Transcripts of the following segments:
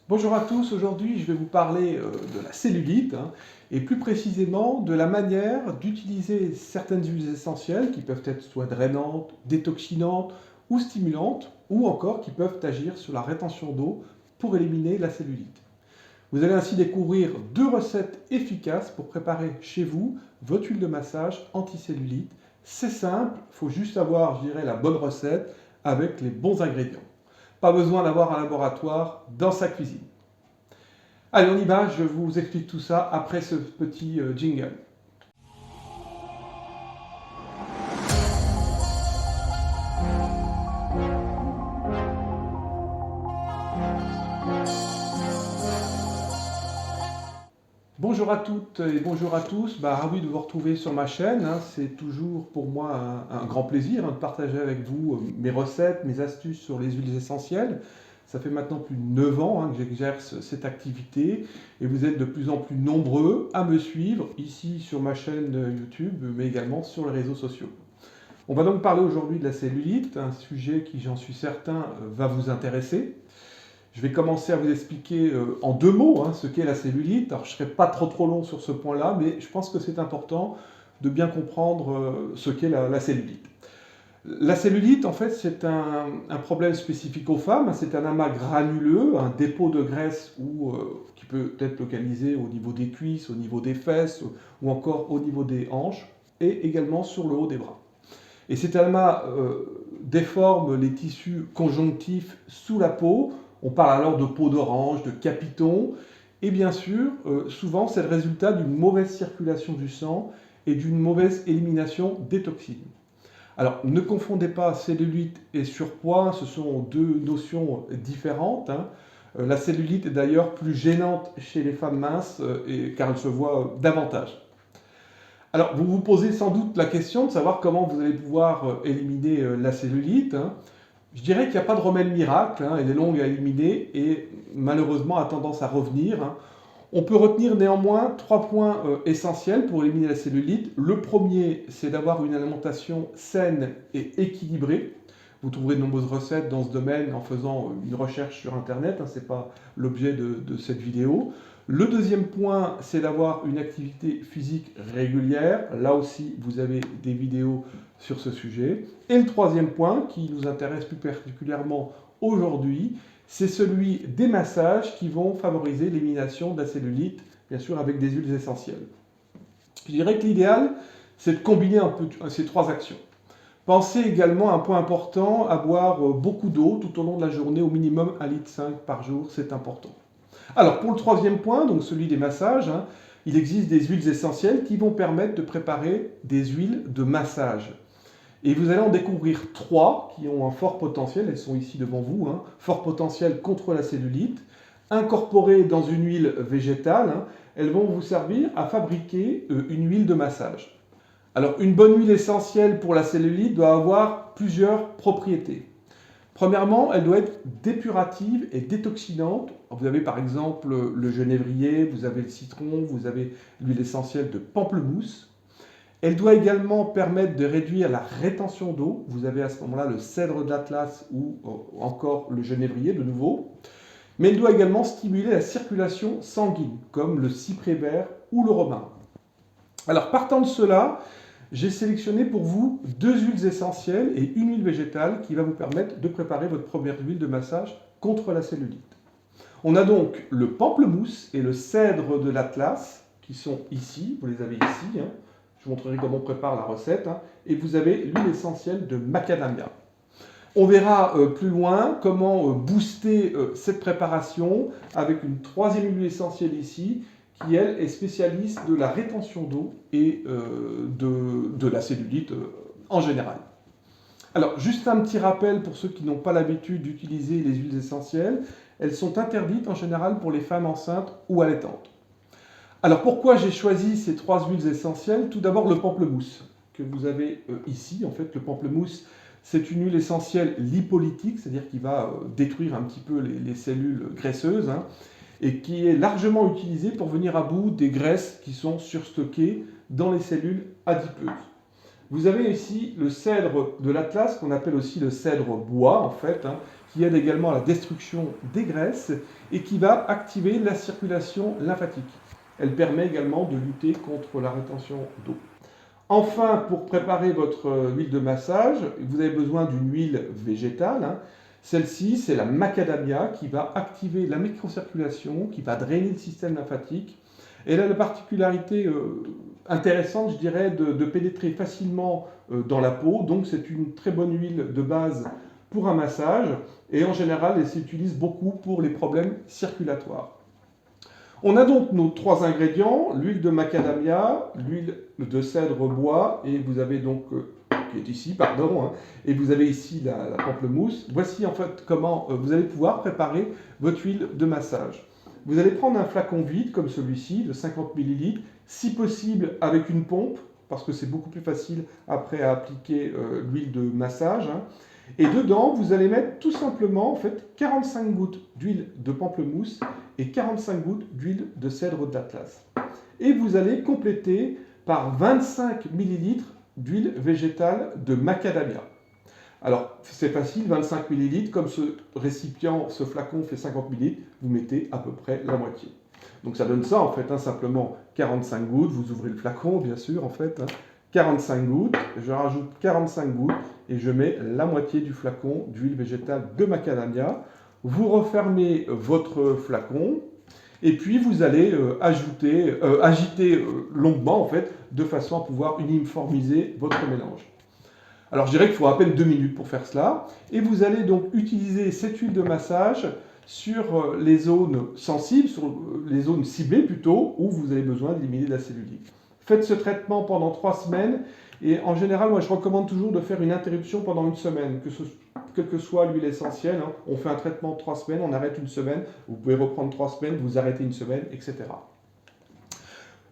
Bonjour à tous, aujourd'hui je vais vous parler de la cellulite et plus précisément de la manière d'utiliser certaines huiles essentielles qui peuvent être soit drainantes, détoxinantes ou stimulantes ou encore qui peuvent agir sur la rétention d'eau pour éliminer la cellulite. Vous allez ainsi découvrir deux recettes efficaces pour préparer chez vous votre huile de massage anticellulite. C'est simple, il faut juste avoir, je dirais, la bonne recette avec les bons ingrédients. Pas besoin d'avoir un laboratoire dans sa cuisine. Allez, on y va, je vous explique tout ça après ce petit jingle. Bonjour à toutes et bonjour à tous, ravi de vous retrouver sur ma chaîne. C'est toujours pour moi un grand plaisir de partager avec vous mes recettes, mes astuces sur les huiles essentielles. Ça fait maintenant plus de 9 ans que j'exerce cette activité et vous êtes de plus en plus nombreux à me suivre ici sur ma chaîne YouTube, mais également sur les réseaux sociaux. On va donc parler aujourd'hui de la cellulite, un sujet qui, j'en suis certain, va vous intéresser. Je vais commencer à vous expliquer en deux mots ce qu'est la cellulite. Alors, je ne serai pas trop long sur ce point-là, mais je pense que c'est important de bien comprendre ce qu'est la cellulite. La cellulite, en fait, c'est un problème spécifique aux femmes. C'est un amas granuleux, un dépôt de graisse qui peut être localisé au niveau des cuisses, au niveau des fesses ou encore au niveau des hanches et également sur le haut des bras. Et cet amas déforme les tissus conjonctifs sous la peau. On parle alors de peau d'orange, de capiton. Et bien sûr, souvent, c'est le résultat d'une mauvaise circulation du sang et d'une mauvaise élimination des toxines. Alors, ne confondez pas cellulite et surpoids, ce sont deux notions différentes. La cellulite est d'ailleurs plus gênante chez les femmes minces car elle se voit davantage. Alors, vous vous posez sans doute la question de savoir comment vous allez pouvoir éliminer la cellulite. Je dirais qu'il n'y a pas de remède miracle, elle est longue à éliminer et malheureusement a tendance à revenir. On peut retenir néanmoins 3 points essentiels pour éliminer la cellulite. Le premier, c'est d'avoir une alimentation saine et équilibrée. Vous trouverez de nombreuses recettes dans ce domaine en faisant une recherche sur Internet, ce n'est pas l'objet de cette vidéo. Le deuxième point, c'est d'avoir une activité physique régulière. Là aussi, vous avez des vidéos sur ce sujet. Et le troisième point, qui nous intéresse plus particulièrement aujourd'hui, c'est celui des massages qui vont favoriser l'élimination de la cellulite, bien sûr avec des huiles essentielles. Je dirais que l'idéal, c'est de combiner un peu ces trois actions. Pensez également à un point important, à boire beaucoup d'eau tout au long de la journée, au minimum 1,5 litre par jour, c'est important. Alors pour le troisième point, donc celui des massages, il existe des huiles essentielles qui vont permettre de préparer des huiles de massage. Et vous allez en découvrir 3 qui ont un fort potentiel, elles sont ici devant vous, fort potentiel contre la cellulite. Incorporées dans une huile végétale, elles vont vous servir à fabriquer une huile de massage. Alors une bonne huile essentielle pour la cellulite doit avoir plusieurs propriétés. Premièrement, elle doit être dépurative et détoxinante. Vous avez par exemple le genévrier, vous avez le citron, vous avez l'huile essentielle de pamplemousse. Elle doit également permettre de réduire la rétention d'eau. Vous avez à ce moment-là le cèdre d'Atlas ou encore le genévrier de nouveau. Mais elle doit également stimuler la circulation sanguine, comme le cyprès vert ou le romarin. Alors partant de cela, j'ai sélectionné pour vous 2 huiles essentielles et une huile végétale qui va vous permettre de préparer votre première huile de massage contre la cellulite. On a donc le pamplemousse et le cèdre de l'Atlas qui sont ici, vous les avez ici. Je vous montrerai comment on prépare la recette. Et vous avez l'huile essentielle de macadamia. On verra plus loin comment booster cette préparation avec une troisième huile essentielle ici qui, elle, est spécialiste de la rétention d'eau et de la cellulite en général. Alors, juste un petit rappel pour ceux qui n'ont pas l'habitude d'utiliser les huiles essentielles. Elles sont interdites en général pour les femmes enceintes ou allaitantes. Alors, pourquoi j'ai choisi ces 3 huiles essentielles? Tout d'abord, le pamplemousse que vous avez ici. En fait, le pamplemousse, c'est une huile essentielle lipolytique, c'est-à-dire qui va détruire un petit peu les cellules graisseuses, et qui est largement utilisée pour venir à bout des graisses qui sont surstockées dans les cellules adipeuses. Vous avez ici le cèdre de l'Atlas, qu'on appelle aussi le cèdre bois, en fait, qui aide également à la destruction des graisses et qui va activer la circulation lymphatique. Elle permet également de lutter contre la rétention d'eau. Enfin, pour préparer votre huile de massage, vous avez besoin d'une huile végétale. Celle-ci, c'est la macadamia qui va activer la microcirculation, qui va drainer le système lymphatique. Elle a la particularité intéressante, je dirais, de pénétrer facilement dans la peau. Donc, c'est une très bonne huile de base pour un massage. Et en général, elle s'utilise beaucoup pour les problèmes circulatoires. On a donc nos trois ingrédients, l'huile de macadamia, l'huile de cèdre bois, et vous avez donc, qui est ici, pardon, et vous avez ici la pamplemousse. Voici en fait comment vous allez pouvoir préparer votre huile de massage. Vous allez prendre un flacon vide comme celui-ci, de 50 ml, si possible avec une pompe, parce que c'est beaucoup plus facile après à appliquer l'huile de massage. Et dedans, vous allez mettre tout simplement en fait 45 gouttes d'huile de pamplemousse et 45 gouttes d'huile de cèdre d'Atlas. Et vous allez compléter par 25 ml d'huile végétale de macadamia. Alors, c'est facile, 25 ml, comme ce récipient, ce flacon fait 50 ml, vous mettez à peu près la moitié. Donc ça donne ça en fait, simplement 45 gouttes, vous ouvrez le flacon bien sûr en fait, 45 gouttes, je rajoute 45 gouttes et je mets la moitié du flacon d'huile végétale de macadamia. Vous refermez votre flacon et puis vous allez agiter longuement en fait, de façon à pouvoir uniformiser votre mélange. Alors je dirais qu'il faut à peine 2 minutes pour faire cela. Et vous allez donc utiliser cette huile de massage sur les zones sensibles, sur les zones ciblées plutôt, où vous avez besoin d'éliminer la cellulite. Faites ce traitement pendant 3 semaines. Et en général, moi je recommande toujours de faire une interruption pendant une semaine, quelle que soit l'huile essentielle. On fait un traitement de 3 semaines, on arrête une semaine, vous pouvez reprendre 3 semaines, vous arrêtez une semaine, etc.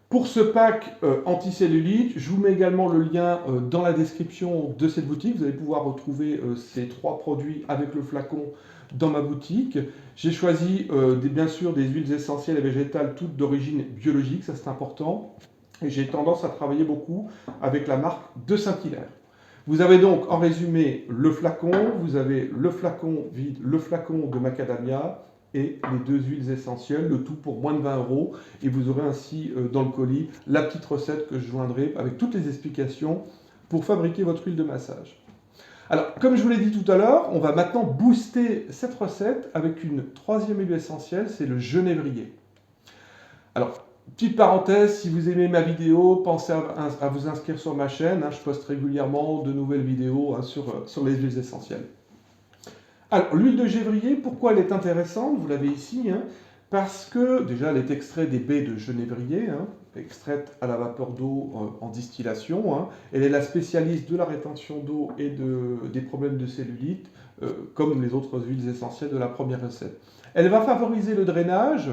Pour ce pack anticellulite, je vous mets également le lien dans la description de cette boutique. Vous allez pouvoir retrouver ces 3 produits avec le flacon dans ma boutique. J'ai choisi bien sûr des huiles essentielles et végétales, toutes d'origine biologique, ça c'est important. Et j'ai tendance à travailler beaucoup avec la marque de Saint-Hilaire. Vous avez donc en résumé le flacon, vous avez le flacon vide, le flacon de macadamia et les 2 huiles essentielles, le tout pour moins de 20 €. Et vous aurez ainsi dans le colis la petite recette que je joindrai avec toutes les explications pour fabriquer votre huile de massage. Alors, comme je vous l'ai dit tout à l'heure, on va maintenant booster cette recette avec une 3e huile essentielle, c'est le genévrier. Alors, petite parenthèse, si vous aimez ma vidéo, pensez à vous inscrire sur ma chaîne. Je poste régulièrement de nouvelles vidéos sur les huiles essentielles. Alors, l'huile de genévrier, pourquoi elle est intéressante? Vous l'avez ici, parce que déjà elle est extraite des baies de genévrier, extraite à la vapeur d'eau en distillation. Elle est la spécialiste de la rétention d'eau et des problèmes de cellulite, comme les autres huiles essentielles de la première recette. Elle va favoriser le drainage.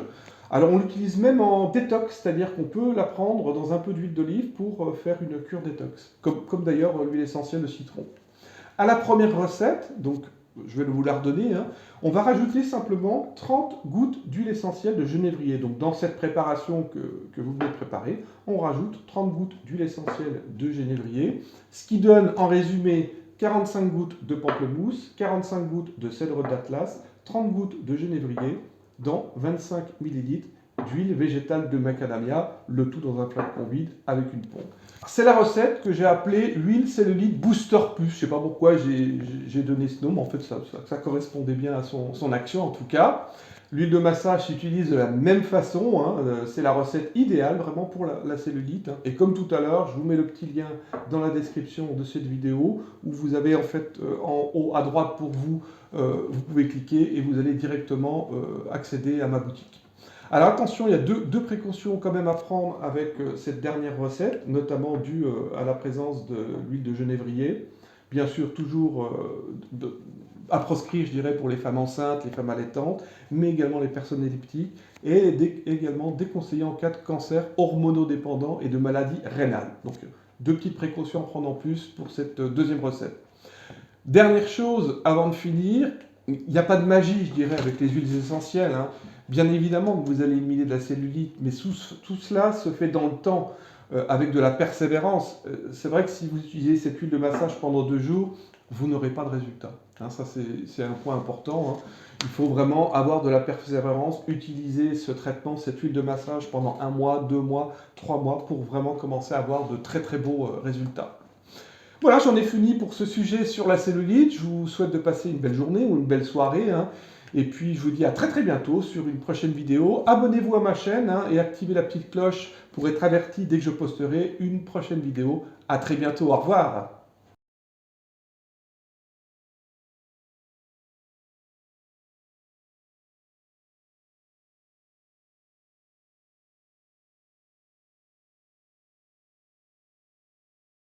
Alors on l'utilise même en détox, c'est-à-dire qu'on peut la prendre dans un peu d'huile d'olive pour faire une cure détox, comme d'ailleurs l'huile essentielle de citron. À la première recette, donc je vais vous la redonner, on va rajouter simplement 30 gouttes d'huile essentielle de genévrier. Donc dans cette préparation que vous venez de préparer, on rajoute 30 gouttes d'huile essentielle de genévrier, ce qui donne en résumé 45 gouttes de pamplemousse, 45 gouttes de cèdre d'Atlas, 30 gouttes de genévrier, dans 25 ml d'huile végétale de macadamia, le tout dans un flacon vide avec une pompe. C'est la recette que j'ai appelée huile cellulite Booster Plus. Je ne sais pas pourquoi j'ai donné ce nom, mais en fait ça correspondait bien à son action en tout cas. L'huile de massage s'utilise de la même façon, c'est la recette idéale vraiment pour la cellulite. Et comme tout à l'heure, je vous mets le petit lien dans la description de cette vidéo où vous avez en fait en haut à droite pour vous, vous pouvez cliquer et vous allez directement accéder à ma boutique. Alors attention, il y a deux précautions quand même à prendre avec cette dernière recette, notamment due à la présence de l'huile de genévrier. Bien sûr, toujours à proscrire, je dirais, pour les femmes enceintes, les femmes allaitantes, mais également les personnes elliptiques, et également déconseillé en cas de cancer hormonodépendant et de maladie rénale. Donc, 2 petites précautions à prendre en plus pour cette deuxième recette. Dernière chose, avant de finir, il n'y a pas de magie, je dirais, avec les huiles essentielles. Bien évidemment que vous allez éliminer de la cellulite, mais tout cela se fait dans le temps, avec de la persévérance. C'est vrai que si vous utilisez cette huile de massage pendant 2 jours, vous n'aurez pas de résultat. hein, ça, c'est un point important, hein. Il faut vraiment avoir de la persévérance, utiliser ce traitement, cette huile de massage pendant 1 mois, 2 mois, 3 mois pour vraiment commencer à avoir de très très beaux résultats. Voilà, j'en ai fini pour ce sujet sur la cellulite. Je vous souhaite de passer une belle journée ou une belle soirée, hein. Et puis je vous dis à très très bientôt sur une prochaine vidéo. Abonnez-vous à ma chaîne, hein, et activez la petite cloche pour être averti dès que je posterai une prochaine vidéo. À très bientôt, au revoir.